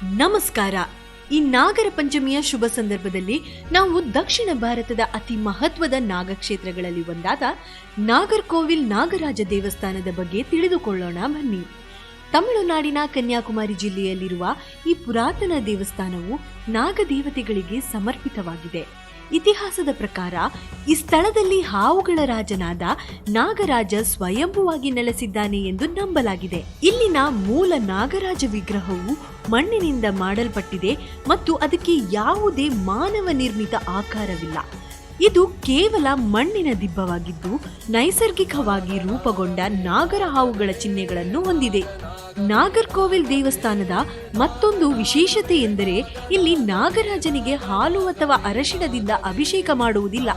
ನಮಸ್ಕಾರ. ಈ ನಾಗರ ಪಂಚಮಿಯ ಶುಭ ಸಂದರ್ಭದಲ್ಲಿ ನಾವು ದಕ್ಷಿಣ ಭಾರತದ ಅತಿ ಮಹತ್ವದ ನಾಗಕ್ಷೇತ್ರಗಳಲ್ಲಿ ಒಂದಾದ ನಾಗರ್ಕೋವಿಲ್ ನಾಗರಾಜ ದೇವಸ್ಥಾನದ ಬಗ್ಗೆ ತಿಳಿದುಕೊಳ್ಳೋಣ ಬನ್ನಿ. ತಮಿಳುನಾಡಿನ ಕನ್ಯಾಕುಮಾರಿ ಜಿಲ್ಲೆಯಲ್ಲಿರುವ ಈ ಪುರಾತನ ದೇವಸ್ಥಾನವು ನಾಗದೇವತೆಗಳಿಗೆ ಸಮರ್ಪಿತವಾಗಿದೆ. ಇತಿಹಾಸದ ಪ್ರಕಾರ ಈ ಸ್ಥಳದಲ್ಲಿ ಹಾವುಗಳ ರಾಜನಾದ ನಾಗರಾಜ ಸ್ವಯಂಭುವಾಗಿ ನೆಲೆಸಿದ್ದಾನೆ ಎಂದು ನಂಬಲಾಗಿದೆ. ಇಲ್ಲಿನ ಮೂಲ ನಾಗರಾಜ ವಿಗ್ರಹವು ಮಣ್ಣಿನಿಂದ ಮಾಡಲ್ಪಟ್ಟಿದೆ ಮತ್ತು ಅದಕ್ಕೆ ಯಾವುದೇ ಮಾನವ ನಿರ್ಮಿತ ಆಕಾರವಿಲ್ಲ. ಇದು ಕೇವಲ ಮಣ್ಣಿನ ದಿಬ್ಬವಾಗಿದ್ದು ನೈಸರ್ಗಿಕವಾಗಿ ರೂಪುಗೊಂಡ ನಾಗರ ಹಾವುಗಳ ಚಿಹ್ನೆಗಳನ್ನು ಹೊಂದಿದೆ. ನಾಗರ್ಕೋವಿಲ್ ದೇವಸ್ಥಾನದ ಮತ್ತೊಂದು ವಿಶೇಷತೆ ಎಂದರೆ ಇಲ್ಲಿ ನಾಗರಾಜನಿಗೆ ಹಾಲು ಅಥವಾ ಅರಶಿಣದಿಂದ ಅಭಿಷೇಕ ಮಾಡುವುದಿಲ್ಲ.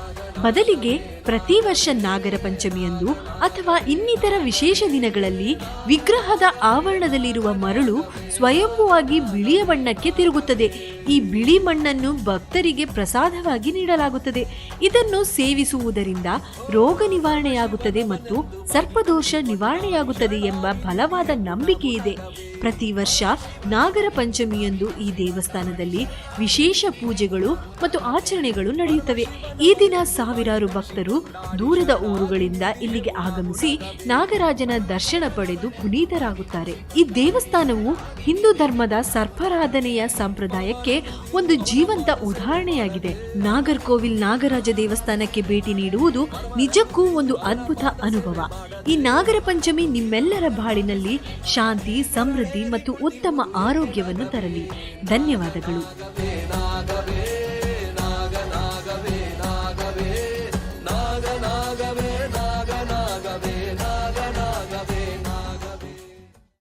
ಬದಲಿಗೆ ಪ್ರತಿ ವರ್ಷ ನಾಗರ ಪಂಚಮಿಯಂದು ಅಥವಾ ಇನ್ನಿತರ ವಿಶೇಷ ದಿನಗಳಲ್ಲಿ ವಿಗ್ರಹದ ಆವರಣದಲ್ಲಿರುವ ಮರಳು ಸ್ವಯಂಭುವಾಗಿ ಬಿಳಿಯ ಬಣ್ಣಕ್ಕೆ ತಿರುಗುತ್ತದೆ. ಈ ಬಿಳಿ ಮಣ್ಣನ್ನು ಭಕ್ತರಿಗೆ ಪ್ರಸಾದವಾಗಿ ನೀಡಲಾಗುತ್ತದೆ. ಇದನ್ನು ಸೇವಿಸುವುದರಿಂದ ರೋಗ ನಿವಾರಣೆಯಾಗುತ್ತದೆ ಮತ್ತು ಸರ್ಪದೋಷ ನಿವಾರಣೆಯಾಗುತ್ತದೆ ಎಂಬ ಬಲವಾದ ನಂಬಿಕೆ ಇದೆ. ಪ್ರತಿ ವರ್ಷ ನಾಗರ ಪಂಚಮಿಯಂದು ಈ ದೇವಸ್ಥಾನದಲ್ಲಿ ವಿಶೇಷ ಪೂಜೆಗಳು ಮತ್ತು ಆಚರಣೆಗಳು ನಡೆಯುತ್ತವೆ. ಈ ದಿನ ಸಾವಿರಾರು ಭಕ್ತರು ದೂರದ ಊರುಗಳಿಂದ ಇಲ್ಲಿಗೆ ಆಗಮಿಸಿ ನಾಗರಾಜನ ದರ್ಶನ ಪಡೆದು ಪುನೀತರಾಗುತ್ತಾರೆ. ಈ ದೇವಸ್ಥಾನವು ಹಿಂದೂ ಧರ್ಮದ ಸರ್ಪಾರಾಧನೆಯ ಸಂಪ್ರದಾಯಕ್ಕೆ ಒಂದು ಜೀವಂತ ಉದಾಹರಣೆಯಾಗಿದೆ. ನಾಗರ್ಕೋವಿಲ್ ನಾಗರಾಜ ದೇವಸ್ಥಾನಕ್ಕೆ ಭೇಟಿ ನೀಡುವುದು ನಿಜಕ್ಕೂ ಒಂದು ಅದ್ಭುತ ಅನುಭವ. ಈ ನಾಗರ ಪಂಚಮಿ ನಿಮ್ಮೆಲ್ಲರ ಬಾಳಿನಲ್ಲಿ ಶಾಂತಿ, ಸಮೃದ್ಧಿ ಮತ್ತು ಉತ್ತಮ ಆರೋಗ್ಯವನ್ನು ತರಲಿ. ಧನ್ಯವಾದಗಳು.